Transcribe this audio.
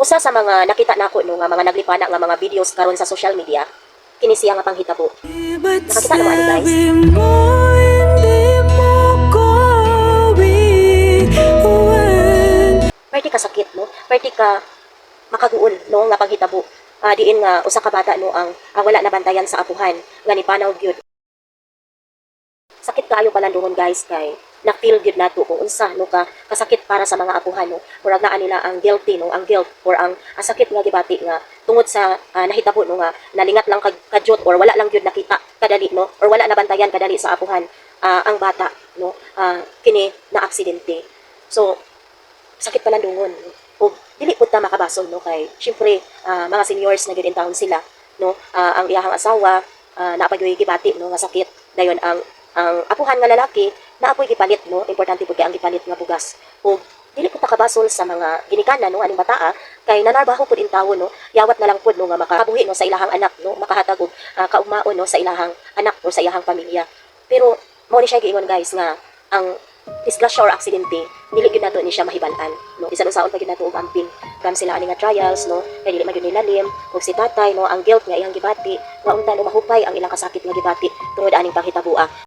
Usa sa mga nakita nako no nga mga naglipana nga mga videos karon sa social media, kini siya nga panghitabo. Nakakita naman ani guys. Perti ka sakit no, perti ka makaguol no nga panghitabo. Diin nga usa ka bata no ang wala na bantayan sa apuhan nga ni panaw gyud. Sakit kaayo balandungon guys kay na-feel gyud nato kung unsa no ka kasakit para sa mga apuhan no. Murag naa nila ang guilty no, ang guilt or ang sakit nga gibati nga tungod sa nahitabo no nga nalingat lang kadyot or wala lang gyud nakita kadali no or wala na bantayan kadali sa apuhan ang bata no kini na aksidente. So sakit balandungon o dili pud ta makabasol no kay syempre mga seniors na gyud in town sila no ang iyahang asawa naapagyoy gibati no nga sakit dayon ang apuhan nga lalaki naapoy gipalit no importante pud kay ang gipalit nga bugas o dili pud ta kabasol sa mga ginikanan no aning bataa kay nanarbaho pud in tawo no yawat na lang pud no nga makabuhi no sa ilahang anak no makahatag og kaugmaon no sa ilahang anak o sa ilahang pamilya. Pero mo ni siya giingon guys nga ang disgrasya or aksidente dili gyud nato ni siya mahibalan no bisan unsaon pa gyud nato og amping kam sila ani nga trials no kay dili man gyud nilalim ug si tatay no ang guilt nga iyang gibati nga unta no mahupay ang ilang kasakit nga gibati tungod aning panghitabo